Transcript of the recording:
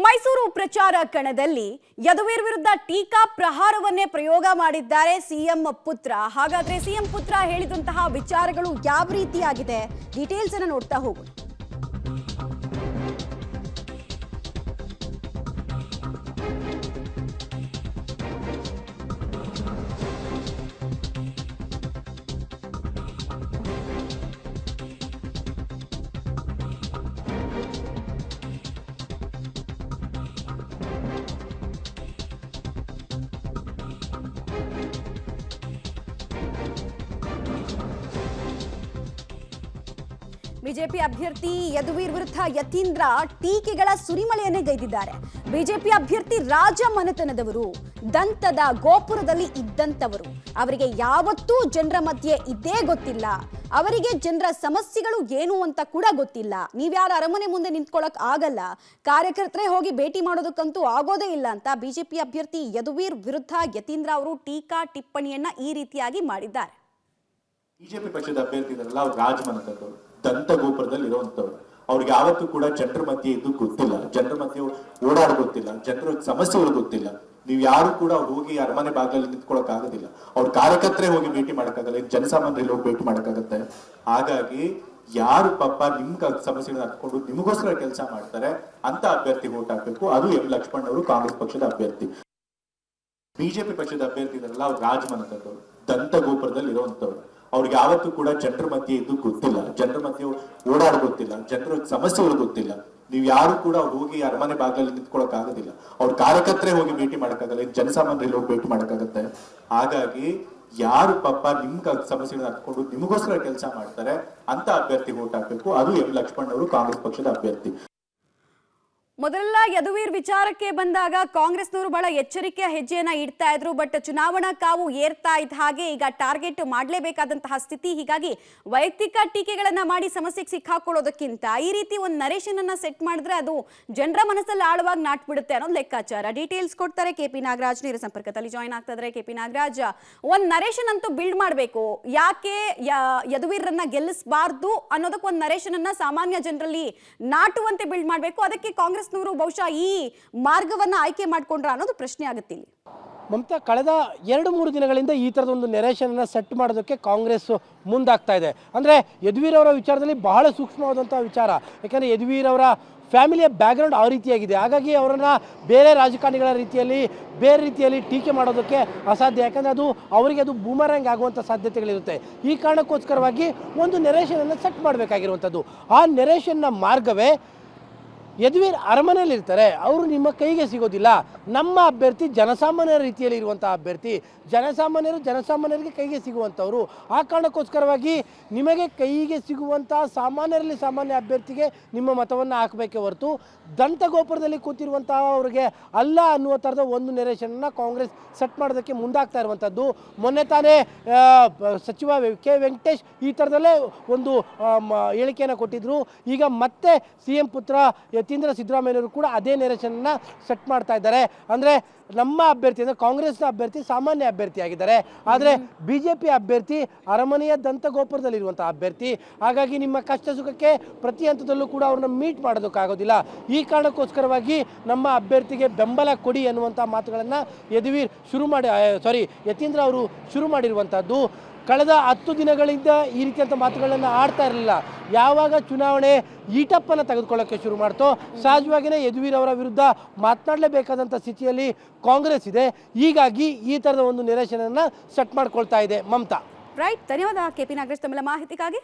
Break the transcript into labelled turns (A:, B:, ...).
A: ಮೈಸೂರು ಪ್ರಚಾರ ಕಣದಲ್ಲಿ ಯದುವೀರ್ ವಿರುದ್ಧ ಟೀಕಾ ಪ್ರಹಾರವನ್ನೇ ಪ್ರಯೋಗ ಮಾಡಿದ್ದಾರೆ ಸಿಎಂ ಪುತ್ರ. ಹಾಗಾದ್ರೆ ಸಿಎಂ ಪುತ್ರ ಹೇಳಿದಂತಹ ವಿಚಾರಗಳು ಯಾವ ರೀತಿಯಾಗಿದೆ, ಡೀಟೇಲ್ಸ್ ಅನ್ನು ನೋಡ್ತಾ ಹೋಗೋಣ. ಬಿಜೆಪಿ ಅಭ್ಯರ್ಥಿ ಯದುವೀರ್ ವಿರುದ್ಧ ಯತೀಂದ್ರ ಟೀಕೆಗಳ ಸುರಿಮಳೆಯನ್ನೇ ಗೈದಿದ್ದಾರೆ. ಬಿಜೆಪಿ ಅಭ್ಯರ್ಥಿ ರಾಜ ಮನೆತನದವರು, ದಂತದ ಗೋಪುರದಲ್ಲಿ ಇದ್ದಂತವರು. ಅವರಿಗೆ ಯಾವತ್ತೂ ಜನರ ಮಧ್ಯೆ ಇದ್ದೇ ಗೊತ್ತಿಲ್ಲ. ಅವರಿಗೆ ಜನರ ಸಮಸ್ಯೆಗಳು ಏನು ಅಂತ ಕೂಡ ಗೊತ್ತಿಲ್ಲ. ನೀವ್ಯಾರ ಅರಮನೆ ಮುಂದೆ ನಿಂತ್ಕೊಳ್ಳಕ್ ಆಗಲ್ಲ, ಕಾರ್ಯಕರ್ತರೇ ಹೋಗಿ ಭೇಟಿ ಮಾಡೋದಕ್ಕಂತೂ ಆಗೋದೇ ಇಲ್ಲ ಅಂತ ಬಿಜೆಪಿ ಅಭ್ಯರ್ಥಿ ಯದುವೀರ್ ವಿರುದ್ಧ ಯತೀಂದ್ರ ಅವರು ಟೀಕಾ ಟಿಪ್ಪಣಿಯನ್ನ ಈ ರೀತಿಯಾಗಿ ಮಾಡಿದ್ದಾರೆ.
B: ಬಿಜೆಪಿ ಪಕ್ಷದ ಅಭ್ಯರ್ಥಿ ಇದಾರಲ್ಲ, ಅವ್ರು ರಾಜ ಮನೆತನದವರು, ದಂತ ಗೋಪುರದಲ್ಲಿ ಇರುವಂತವ್ರು. ಅವ್ರಿಗೆ ಯಾವತ್ತೂ ಕೂಡ ಜನರ ಮಧ್ಯೆ ಇದ್ದು ಗೊತ್ತಿಲ್ಲ, ಜನರ ಮಧ್ಯೆ ಓಡಾಡ ಗೊತ್ತಿಲ್ಲ, ಜನರ ಸಮಸ್ಯೆಗಳು ಗೊತ್ತಿಲ್ಲ. ನೀವು ಯಾರು ಕೂಡ ಅವ್ರು ಹೋಗಿ ಅರಮನೆ ಬಾಗಿಲಲ್ಲಿ ನಿಂತ್ಕೊಳಕ್ ಆಗೋದಿಲ್ಲ. ಅವ್ರ ಕಾರ್ಯಕರ್ತರೇ ಹೋಗಿ ಭೇಟಿ ಮಾಡಕ್ಕಾಗಲ್ಲ, ಜನಸಾಮಾನ್ಯರಲ್ಲಿ ಹೋಗಿ ಭೇಟಿ ಮಾಡಕ್ಕಾಗತ್ತೆ. ಹಾಗಾಗಿ ಯಾರು ಪಾಪ ನಿಮ್ ಸಮಸ್ಯೆಗಳನ್ನ ಹತ್ಕೊಂಡು ನಿಮಗೋಸ್ಕರ ಕೆಲಸ ಮಾಡ್ತಾರೆ ಅಂತ ಅಭ್ಯರ್ಥಿ ವೋಟ್ ಹಾಕ್ಬೇಕು. ಅದು ಎಂ ಲಕ್ಷ್ಮಣ್ ಅವರು, ಕಾಂಗ್ರೆಸ್ ಪಕ್ಷದ ಅಭ್ಯರ್ಥಿ. ಬಿಜೆಪಿ ಪಕ್ಷದ ಅಭ್ಯರ್ಥಿ ಇದಾರಲ್ಲ, ಅವ್ರು ರಾಜ ಮನೆತನದವರು, ದಂತ ಗೋಪುರದಲ್ಲಿ ಇರುವಂತವ್ರು. ಅವ್ರಿಗೆ ಯಾವತ್ತೂ ಕೂಡ ಜನರ ಮಧ್ಯೆ ಇದ್ದು ಗೊತ್ತಿಲ್ಲ, ಜನರ ಮಧ್ಯೆ ಓಡಾಡ ಗೊತ್ತಿಲ್ಲ, ಜನರ ಸಮಸ್ಯೆಗಳು ಗೊತ್ತಿಲ್ಲ. ನೀವು ಯಾರು ಕೂಡ ಅವ್ರು ಹೋಗಿ ಅರಮನೆ ಬಾಗಿಲಲ್ಲಿ ನಿಂತ್ಕೊಳಕ್ ಆಗೋದಿಲ್ಲ. ಅವ್ರ ಕಾರ್ಯಕರ್ತರೇ ಹೋಗಿ ಭೇಟಿ ಮಾಡಕ್ಕಾಗಲ್ಲ, ಜನಸಾಮಾನ್ಯರಲ್ಲಿ ಹೋಗಿ ಭೇಟಿ ಮಾಡಕ್ಕಾಗತ್ತೆ. ಹಾಗಾಗಿ ಯಾರು ಪಾಪ ನಿಮ್ ಸಮಸ್ಯೆಗಳನ್ನ ಹತ್ಕೊಂಡು ನಿಮಗೋಸ್ಕರ ಕೆಲಸ ಮಾಡ್ತಾರೆ ಅಂತ ಅಭ್ಯರ್ಥಿ ವೋಟ್ ಹಾಕ್ಬೇಕು. ಅದು ಎಂ ಲಕ್ಷ್ಮಣ್ ಅವರು, ಕಾಂಗ್ರೆಸ್ ಪಕ್ಷದ ಅಭ್ಯರ್ಥಿ.
A: ಮೊದಲೆಲ್ಲ ಯದುವೀರ್ ವಿಚಾರಕ್ಕೆ ಬಂದಾಗ ಕಾಂಗ್ರೆಸ್ನವರು ಬಹಳ ಎಚ್ಚರಿಕೆಯ ಹೆಜ್ಜೆಯನ್ನ ಇಡ್ತಾ ಇದ್ರು. ಬಟ್ ಚುನಾವಣಾ ಕಾವು ಏರ್ತಾ ಇದ್ದ ಹಾಗೆ ಈಗ ಟಾರ್ಗೆಟ್ ಮಾಡಲೇಬೇಕಾದಂತಹ ಸ್ಥಿತಿ. ಹೀಗಾಗಿ ವೈಯಕ್ತಿಕ ಟೀಕೆಗಳನ್ನ ಮಾಡಿ ಸಮಸ್ಯೆಗೆ ಸಿಕ್ಕಾಕೊಳ್ಳೋದಕ್ಕಿಂತ ಈ ರೀತಿ ಒಂದು ನರೇಶನ್ ಅನ್ನ ಸೆಟ್ ಮಾಡಿದ್ರೆ ಅದು ಜನರ ಮನಸ್ಸಲ್ಲಿ ಆಳವಾಗಿ ನಾಟ್ಬಿಡುತ್ತೆ ಅನ್ನೋದು ಲೆಕ್ಕಾಚಾರ. ಡೀಟೇಲ್ಸ್ ಕೊಡ್ತಾರೆ ಕೆಪಿ ನಾಗರಾಜ್, ನೇರ ಸಂಪರ್ಕದಲ್ಲಿ ಜಾಯಿನ್ ಆಗ್ತಾ ಇದ್ದಾರೆ. ಕೆಪಿ ನಾಗರಾಜ್, ಒಂದು ನರೇಶನ್ ಅಂತೂ ಬಿಲ್ಡ್ ಮಾಡಬೇಕು. ಯಾಕೆ ಯದುವೀರನ್ನ ಗೆಲ್ಲಿಸಬಾರ್ದು ಅನ್ನೋದಕ್ಕೆ ಒಂದು ನರೇಶನ್ ಅನ್ನ ಸಾಮಾನ್ಯ ಜನರಲ್ಲಿ ನಾಟುವಂತೆ ಬಿಲ್ಡ್ ಮಾಡಬೇಕು. ಅದಕ್ಕೆ ಕಾಂಗ್ರೆಸ್ ಬಹುಶಃ ಈ ಮಾರ್ಗವನ್ನ ಆಯ್ಕೆ ಮಾಡಿಕೊಂಡ್ರ ಅನ್ನೋದು ಪ್ರಶ್ನೆ ಆಗುತ್ತೆ ಇಲ್ಲಿ.
C: ಮಮತಾ, ಕಳೆದ 2-3 ದಿನಗಳಿಂದ ಈ ಥರದ ಒಂದು ನೆರೇಷನ್ನ ಸೆಟ್ ಮಾಡೋದಕ್ಕೆ ಕಾಂಗ್ರೆಸ್ ಮುಂದಾಗ್ತಾ ಇದೆ. ಅಂದರೆ ಯದುವೀರ್ ಅವರ ವಿಚಾರದಲ್ಲಿ ಬಹಳ ಸೂಕ್ಷ್ಮವಾದಂಥ ವಿಚಾರ. ಯಾಕಂದರೆ ಯದುವೀರ್ ಅವರ ಫ್ಯಾಮಿಲಿಯ ಬ್ಯಾಕ್ಗ್ರೌಂಡ್ ಆ ರೀತಿಯಾಗಿದೆ. ಹಾಗಾಗಿ ಅವರನ್ನು ಬೇರೆ ರಾಜಕಾರಣಿಗಳ ರೀತಿಯಲ್ಲಿ ಬೇರೆ ರೀತಿಯಲ್ಲಿ ಟೀಕೆ ಮಾಡೋದಕ್ಕೆ ಅಸಾಧ್ಯ. ಯಾಕಂದರೆ ಅದು ಬೂಮರಂಗ್ ಆಗುವಂಥ ಸಾಧ್ಯತೆಗಳಿರುತ್ತೆ. ಈ ಕಾರಣಕ್ಕೋಸ್ಕರವಾಗಿ ಒಂದು ನೆರೇಷನನ್ನು ಸೆಟ್ ಮಾಡಬೇಕಾಗಿರುವಂಥದ್ದು. ಆ ನೆರೇಷನ್ನ ಮಾರ್ಗವೇ ಯದುವೀರ್ ಅರಮನೆಯಲ್ಲಿರ್ತಾರೆ, ಅವರು ನಿಮ್ಮ ಕೈಗೆ ಸಿಗೋದಿಲ್ಲ. ನಮ್ಮ ಅಭ್ಯರ್ಥಿ ಜನಸಾಮಾನ್ಯರ ರೀತಿಯಲ್ಲಿ ಇರುವಂಥ ಅಭ್ಯರ್ಥಿ, ಜನಸಾಮಾನ್ಯರಿಗೆ ಕೈಗೆ ಸಿಗುವಂಥವ್ರು. ಆ ಕಾರಣಕ್ಕೋಸ್ಕರವಾಗಿ ನಿಮಗೆ ಕೈಗೆ ಸಿಗುವಂಥ ಸಾಮಾನ್ಯ ಅಭ್ಯರ್ಥಿಗೆ ನಿಮ್ಮ ಮತವನ್ನು ಹಾಕಬೇಕೇ ಹೊರತು ದಂತಗೋಪುರದಲ್ಲಿ ಕೂತಿರುವಂತಹ ಅವರಿಗೆ ಅಲ್ಲ ಅನ್ನುವ ಥರದ ಒಂದು ನೆರೇಷನನ್ನು ಕಾಂಗ್ರೆಸ್ ಸೆಟ್ ಮಾಡೋದಕ್ಕೆ ಮುಂದಾಗ್ತಾ ಇರುವಂಥದ್ದು. ಮೊನ್ನೆ ತಾನೇ ಸಚಿವ ಕೆ ವೆಂಕಟೇಶ್ ಈ ಥರದಲ್ಲೇ ಒಂದು ಹೇಳಿಕೆಯನ್ನು ಕೊಟ್ಟಿದ್ದರು. ಈಗ ಮತ್ತೆ ಸಿಎಂ ಪುತ್ರ ಯತೀಂದ್ರ ಸಿದ್ದರಾಮಯ್ಯವರು ಕೂಡ ಅದೇ ನೆರೇಷನನ್ನು ಸೆಟ್ ಮಾಡ್ತಾ ಇದ್ದಾರೆ. ಅಂದರೆ ನಮ್ಮ ಅಭ್ಯರ್ಥಿ ಅಂದರೆ ಕಾಂಗ್ರೆಸ್ನ ಅಭ್ಯರ್ಥಿ ಸಾಮಾನ್ಯ ಅಭ್ಯರ್ಥಿ ಆಗಿದ್ದಾರೆ, ಆದರೆ ಬಿಜೆಪಿ ಅಭ್ಯರ್ಥಿ ಅರಮನೆಯ ದಂತಗೋಪುರದಲ್ಲಿರುವಂಥ ಅಭ್ಯರ್ಥಿ. ಹಾಗಾಗಿ ನಿಮ್ಮ ಕಷ್ಟ ಸುಖಕ್ಕೆ ಪ್ರತಿ ಹಂತದಲ್ಲೂ ಕೂಡ ಅವ್ರನ್ನ ಮೀಟ್ ಮಾಡೋದಕ್ಕಾಗೋದಿಲ್ಲ. ಈ ಕಾರಣಕ್ಕೋಸ್ಕರವಾಗಿ ನಮ್ಮ ಅಭ್ಯರ್ಥಿಗೆ ಬೆಂಬಲ ಕೊಡಿ ಅನ್ನುವಂಥ ಮಾತುಗಳನ್ನು ಯತೀಂದ್ರ ಅವರು ಶುರು ಮಾಡಿರುವಂಥದ್ದು. ಕಳೆದ 10 ದಿನಗಳಿಂದ ಈ ರೀತಿಯಂಥ ಮಾತುಗಳನ್ನು ಆಡ್ತಾ ಇರಲಿಲ್ಲ. ಯಾವಾಗ ಚುನಾವಣೆ ಈಟಪ್ಪನ್ನು ತೆಗೆದುಕೊಳ್ಳೋಕ್ಕೆ ಶುರು ಮಾಡ್ತೋ ಸಹಜವಾಗಿಯೇ ಯದುವೀರ್ ಅವರ ವಿರುದ್ಧ ಮಾತನಾಡಲೇಬೇಕಾದಂಥ ಸ್ಥಿತಿಯಲ್ಲಿ ಕಾಂಗ್ರೆಸ್ ಇದೆ. ಹೀಗಾಗಿ ಈ ಥರದ ಒಂದು ನಿರಾಶೆಯನ್ನು ಸೆಟ್ ಮಾಡ್ಕೊಳ್ತಾ ಇದೆ ಮಮತಾ.
A: ರೈಟ್, ಧನ್ಯವಾದ ಕೆಪಿ ನಾಗರಾಜ್ ತಮ್ಮೆಲ್ಲ ಮಾಹಿತಿಗಾಗಿ.